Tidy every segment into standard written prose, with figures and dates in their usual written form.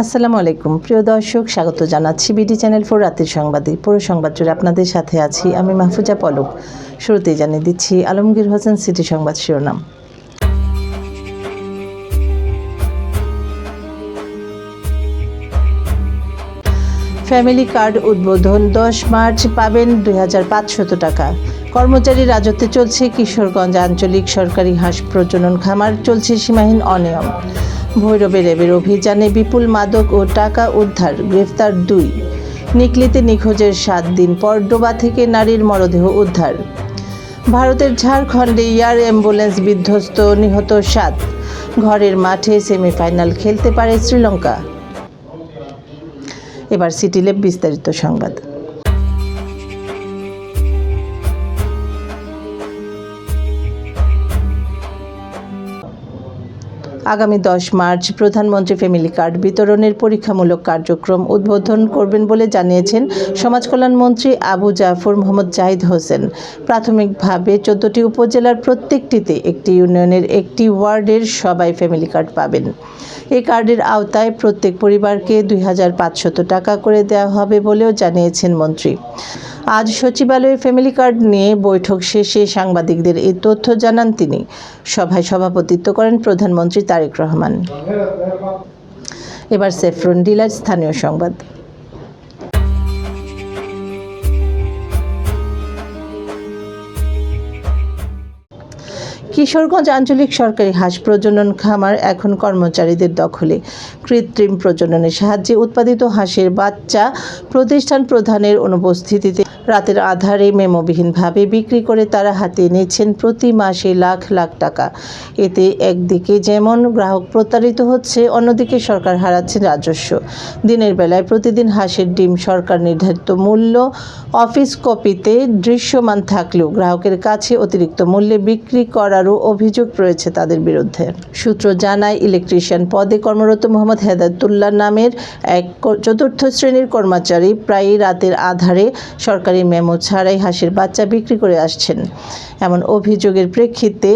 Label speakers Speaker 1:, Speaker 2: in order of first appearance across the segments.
Speaker 1: আসসালামু আলাইকুম প্রিয় দর্শক, স্বাগত জানাচ্ছি বিডি চ্যানেল 4 রাতের সংবাদে। পুরো সংবাদ জুড়ে আপনাদের সাথে আছি আমি মাহফুজা পলক। শুরুতেই জানিয়ে দিচ্ছি আলমগীর হোসেন সিটি সংবাদ শিরোনাম। ফ্যামিলি কার্ড উদ্বোধন 10 মার্চ, পাবেন 2500 টাকা। কর্মচারী রাজত্বে চলছে কিশোরগঞ্জ আঞ্চলিক সরকারি হাঁস প্রজনন খামার, চলছে সীমাহীন অনিয়ম। ভৈরবে র্যাবের অভিযানে বিপুল মাদক ও টাকা উদ্ধার, গ্রেফতার 2। নিকলিতে নিখোঁজের 7 দিন পর ডোবা থেকে নারীর মরদেহ উদ্ধার। ভারতের ঝাড়খণ্ডে এয়ার অ্যাম্বুলেন্স বিধ্বস্ত, নিহত 7। ঘরের মাঠে সেমিফাইনাল খেলতে পারে শ্রীলঙ্কা। এবার সিটি ল্যাব বিস্তারিত সংবাদ। আগামী 10 মার্চ প্রধানমন্ত্রী ফ্যামিলি কার্ড বিতরণের পরীক্ষামূলক কার্যক্রম উদ্বোধন করবেন বলে জানিয়েছেন সমাজকল্যাণমন্ত্রী আবু জাফর মোহাম্মদ জাহিদ হোসেন। প্রাথমিকভাবে 14টি উপজেলার প্রত্যেকটিতে একটি ইউনিয়নের একটি ওয়ার্ডের সবাই ফ্যামিলি কার্ড পাবেন। এই কার্ডের আওতায় প্রত্যেক পরিবারকে 2500 টাকা করে দেওয়া হবে বলেও জানিয়েছেন মন্ত্রী। আজ সচিবালয়ে ফ্যামিলি কার্ড নিয়ে বৈঠক শেষে সাংবাদিকদের এই তথ্য জানান তিনি। সভায় সভাপতিত্ব করেন প্রধানমন্ত্রী তারেক রহমান। এবার সেফরন ডিলার স্থানীয় সংবাদ। কিশোরগঞ্জ আঞ্চলিক সরকারি হাঁস প্রজনন খামার এখন কর্মচারীদের দখলে। কৃত্রিম প্রজননের সাহায্যে উৎপাদিত হাঁসের বাচ্চা প্রতিষ্ঠান প্রধানের অনুপস্থিতিতে রাতের আধারে মেমোবিহীনভাবে বিক্রি করে তারা হাতিয়ে নিচ্ছেন প্রতি মাসে লাখ লাখ টাকা। এতে একদিকে যেমন গ্রাহক প্রতারিত হচ্ছে, অন্যদিকে সরকার হারাচ্ছে রাজস্ব। দিনের বেলায় প্রতিদিন হাঁসের ডিম সরকার নির্ধারিত মূল্য অফিস কপিতে দৃশ্যমান থাকলেও গ্রাহকের কাছে অতিরিক্ত মূল্যে বিক্রি করারও অভিযোগ রয়েছে তাদের বিরুদ্ধে। সূত্র জানায়, ইলেকট্রিশিয়ান পদে কর্মরত মোহাম্মদ হেদায়েতুল্লাহ নামের এক 4র্থ শ্রেণীর কর্মচারী প্রায়ই রাতের আধারে সরকারি মেমো ছাড়াই হাঁসের বাচ্চা বিক্রি করে আসছেন। এমন অভিযোগের প্রেক্ষিতে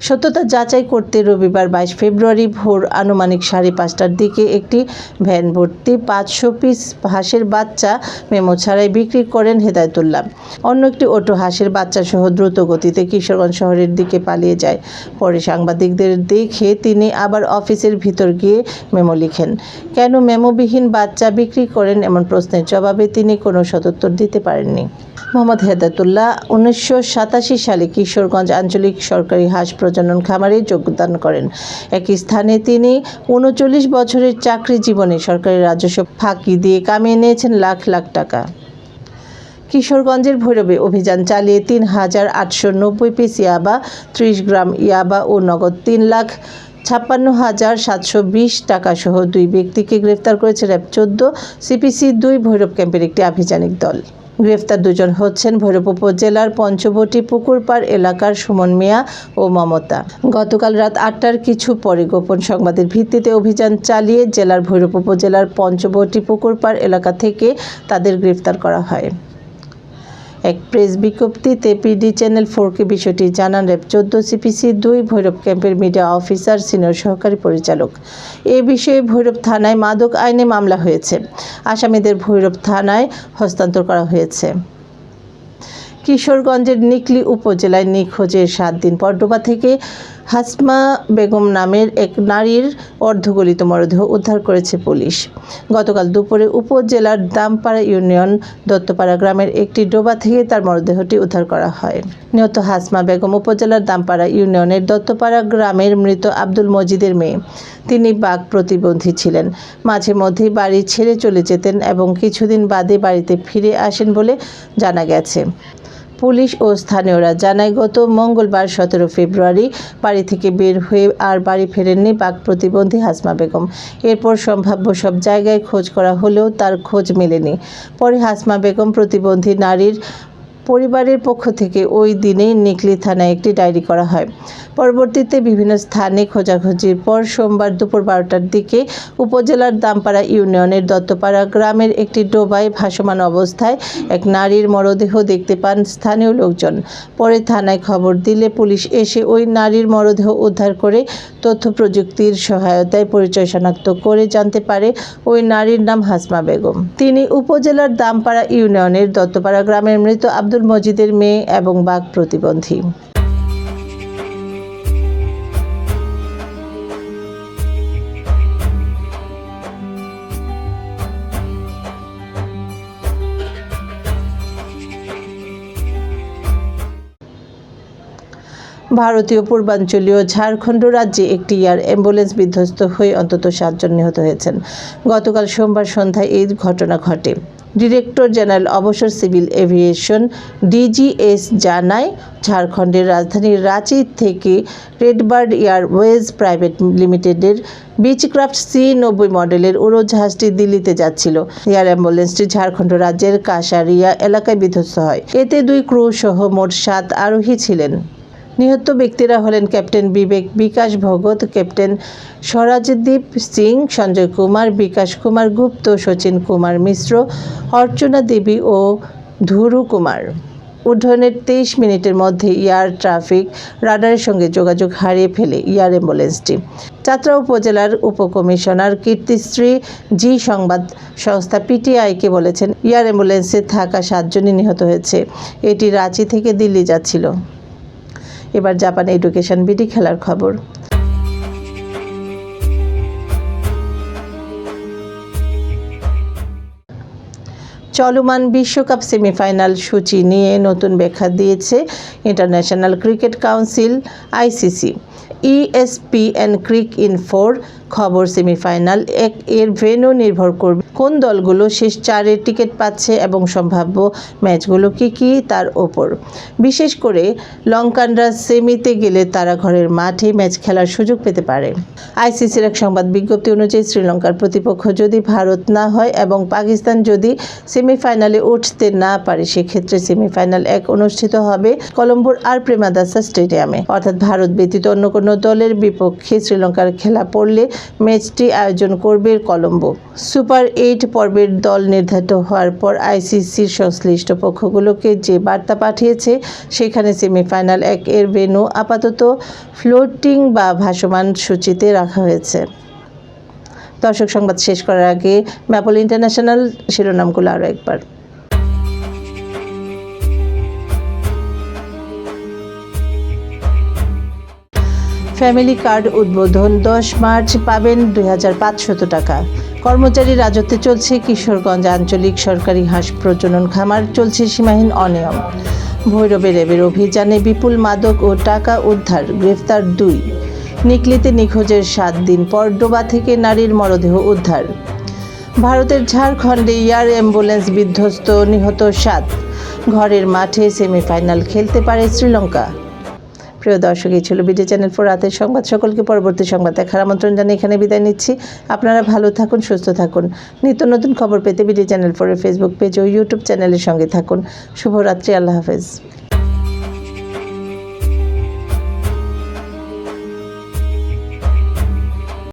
Speaker 1: সত্যতা যাচাই করতে রবিবার 22 ফেব্রুয়ারি ভোর আনুমানিক 5:30টার দিকে একটি ভ্যান ভর্তি 500 পিস হাঁসের বাচ্চা মেমো ছাড়াই বিক্রি করেন হেদায়েতুল্লাহ। অন্য একটি অটো হাঁসের বাচ্চা সহ দ্রুত গতিতে কিশোরগঞ্জ শহরের দিকে পালিয়ে যায়। পরে সাংবাদিকদের দেখে তিনি আবার অফিসের ভিতর গিয়ে মেমো লিখেন। কেন মেমোবিহীন বাচ্চা বিক্রি করেন এমন প্রশ্নের জবাবে তিনি কোনো সদুত্তর দিতে পারেননি। মোহাম্মদ হেদায়েতুল্লাহ 1987 সালে কিশোরগঞ্জ আঞ্চলিক সরকারি হাঁস প্রজনন খামারে যোগদান করেন। একই স্থানে তিনি 39 বছরের চাকরি জীবনে সরকারি রাজস্ব ফাঁকি দিয়ে কামিয়ে নিয়েছেন লাখ লাখ টাকা। কিশোরগঞ্জের ভৈরবে অভিযান চালিয়ে 3890 পিস ইয়াবা, 30 গ্রাম ইয়াবা ও নগদ 3,56,720 টাকা সহ 2 ব্যক্তিকে গ্রেফতার করেছে র্যাব 14 সিপিসি 2 ভৈরব ক্যাম্পের একটি আভিযানিক দল। গ্রেফতার 2 জন হচ্ছেন ভৈরব উপজেলার পঞ্চবটি পুকুরপাড় এলাকার সুমন মিয়া ও মমতা। গতকাল রাত 8টার কিছু পরে গোপন সংবাদের ভিত্তিতে অভিযান চালিয়ে জেলার ভৈরব উপজেলার পঞ্চবটি পুকুরপাড় এলাকা থেকে তাদের গ্রেফতার করা হয়। এক প্রেস বিজ্ঞপ্তিতে পিডি চ্যানেল 4কে বিষয়টি জানান র্যাব 14 সিপিসি 2 ভৈরব ক্যাম্পের মিডিয়া অফিসার সিনিয়র সহকারী পরিচালক। এ বিষয়ে ভৈরব থানায় মাদক আইনে মামলা হয়েছে। আসামিদের ভৈরব থানায় হস্তান্তর করা হয়েছে। কিশোরগঞ্জের নিকলি উপজেলায় নিখোঁজের 7 দিন পর ডোবা থেকে হাসমা বেগম নামের এক নারীর অর্ধগলিত মরদেহ উদ্ধার করেছে পুলিশ। গতকাল দুপুরে উপজেলার দামপাড়া ইউনিয়ন দত্তপাড়া গ্রামের একটি ডোবা থেকে তার মরদেহটি উদ্ধার করা হয়। নিহত হাসমা বেগম উপজেলার দামপাড়া ইউনিয়নের দত্তপাড়া গ্রামের মৃত আব্দুল মজিদের মেয়ে। তিনি বাক প্রতিবন্ধী ছিলেন। মাঝে মধ্যেই বাড়ি ছেড়ে চলে যেতেন এবং কিছুদিন বাদে বাড়িতে ফিরে আসেন বলে জানা গেছে। পুলিশ ও স্থানীয়রা জানায়, গত মঙ্গলবার 17 ফেব্রুয়ারি বাড়ি থেকে বের হয়ে আর বাড়ি ফেরেননি বাক প্রতিবন্ধী হাসমা বেগম। এরপর সম্ভাব্য সব জায়গায় খোঁজ করা হলেও তার খোঁজ মেলেনি। পরে হাসমা বেগম প্রতিবন্ধী নারীর পরিবারের পক্ষ থেকে ওই দিনেই নিকলী থানায় একটি ডায়েরি করা হয়। পরবর্তীতে বিভিন্ন স্থানে খোঁজাখুঁজির পর সোমবার দুপুর 12টার দিকে উপজেলার দামপাড়া ইউনিয়নের দত্তপাড়া গ্রামের একটি ডোবায় ভাসমান অবস্থায় এক নারীর মরদেহ দেখতে পান স্থানীয় লোকজন। পরে থানায় খবর দিলে পুলিশ এসে ওই নারীর মরদেহ উদ্ধার করে তথ্য প্রযুক্তির সহায়তায় পরিচয় শনাক্ত করে জানতে পারে ওই নারীর নাম হাসমা বেগম। তিনি উপজেলার দামপাড়া ইউনিয়নের দত্তপাড়া গ্রামের মৃত আব্দুল মজিদের মেয়ে এবং বাক প্রতিবন্ধী। ভারতীয় পূর্বাঞ্চলীয় ঝাড়খণ্ড রাজ্যে একটি এয়ার অ্যাম্বুলেন্স বিধ্বস্ত হয়ে অন্তত 7 জন নিহত হয়েছেন। গতকাল সোমবার সন্ধ্যায় এই ঘটনা ঘটে। ডিরেক্টর জেনারেল অবসর সিভিল এভিয়েশন ডিজিএস জানায়, ঝাড়খণ্ডের রাজধানী রাঁচি থেকে রেডবার্ড এয়ারওয়েজ প্রাইভেট লিমিটেডের বিচক্রাফট C-90 মডেলের উড়োজাহাজটি দিল্লিতে যাচ্ছিল। এয়ার অ্যাম্বুলেন্সটি ঝাড়খণ্ড রাজ্যের কাশারিয়া এলাকায় বিধ্বস্ত হয়। এতে 2 ক্রু সহ মোট 7 আরোহী ছিলেন। নিহত ব্যক্তিরা হলেন ক্যাপ্টেন বিবেক বিকাশ ভগত, ক্যাপ্টেন স্বরাজদীপ সিং, সঞ্জয় কুমার, বিকাশ কুমার গুপ্ত, সচিন কুমার মিশ্র, অর্চনা দেবী ও ধুরু কুমার। উড্ডয়নের 23 মিনিটের মধ্যে এয়ার ট্রাফিক রাডারের সঙ্গে যোগাযোগ হারিয়ে ফেলে এয়ার অ্যাম্বুলেন্সটি। চাতরা উপজেলার উপকমিশনার কীর্তিশ্রী জি সংবাদ সংস্থা PTIকে বলেছেন, এয়ার অ্যাম্বুলেন্সে থাকা 7 জনই নিহত হয়েছে। এটি রাঁচি থেকে দিল্লি যাচ্ছিল। এবার জাপান এডুকেশন বিডি খেলার খবর। চলমান বিশ্বকাপ সেমিফাইনাল সূচি নিয়ে নতুন ব্যাখ্যা দিয়েছে international cricket council ICC। ESPN ক্রিকইনফোর খবর, সেমিফাইনাল এর ভেন্যু নির্ভর করবে কোন দলগুলো শেষ 4-এর টিকিট পাচ্ছে এবং সম্ভাব্য ম্যাচগুলো কী তার ওপর। বিশেষ করে লঙ্কানরা সেমিতে গেলে তারা ঘরের মাঠে ম্যাচ খেলার সুযোগ পেতে পারে। ICCর এক সংবাদ বিজ্ঞপ্তি অনুযায়ী শ্রীলঙ্কার প্রতিপক্ষ যদি ভারত না হয় এবং পাকিস্তান যদি সেমিফাইনালে উঠতে না পারে, সেক্ষেত্রে সেমিফাইনাল 1 অনুষ্ঠিত হবে কলম্বোর আর প্রেমাদাসা স্টেডিয়ামে। অর্থাৎ ভারত ব্যতীত অন্য কোনো দলের বিপক্ষে শ্রীলঙ্কার খেলা পড়লে ম্যাচটি আয়োজন করবে কলম্বো। সুপার 8 পর্বের দল নির্ধারিত হওয়ার পর ICCর সংশ্লিষ্ট পক্ষগুলোকে যে বার্তা পাঠিয়েছে, সেখানে সেমিফাইনাল 1 এর ভেন্যু আপাতত ফ্লোটিং বা ভাসমান সূচিতে রাখা হয়েছে। দর্শক, সংবাদ শেষ করার আগে ম্যাপল ইন্টারন্যাশনাল শিরোনামগুলো আরও একবার। ফ্যামিলি কার্ড উদ্বোধন 10 মার্চ, পাবেন 2500 টাকা। কর্মচারী রাজত্বে চলছে কিশোরগঞ্জ আঞ্চলিক সরকারি হাঁস প্রজনন খামার, চলছে সীমাহীন অনিয়ম। ভৈরবে র্যাবের অভিযানে বিপুল মাদক ও টাকা উদ্ধার, গ্রেফতার 2। নিকলীতে নিখোঁজের 7 দিন পর ডোবা থেকে নারীর মরদেহ উদ্ধার। ভারতের ঝাড়খণ্ডে এয়ার অ্যাম্বুলেন্স বিধ্বস্ত, নিহত 7। ঘরের মাঠে সেমিফাইনাল খেলতে পারে শ্রীলঙ্কা। প্রিয় দর্শক, এই ছিল বিডি চ্যানেল 4 রাতের সংবাদ। সকলকে পরবর্তী সংবাদ দেখার আমন্ত্রণ জানিয়ে এখানে বিদায় নিচ্ছি। আপনারা ভালো থাকুন, সুস্থ থাকুন। নিত্য নতুন খবর পেতে বিডি চ্যানেল 4 এর ফেসবুক পেজ ও ইউটিউব চ্যানেলের সঙ্গে থাকুন। শুভরাত্রি, আল্লাহ হাফেজ।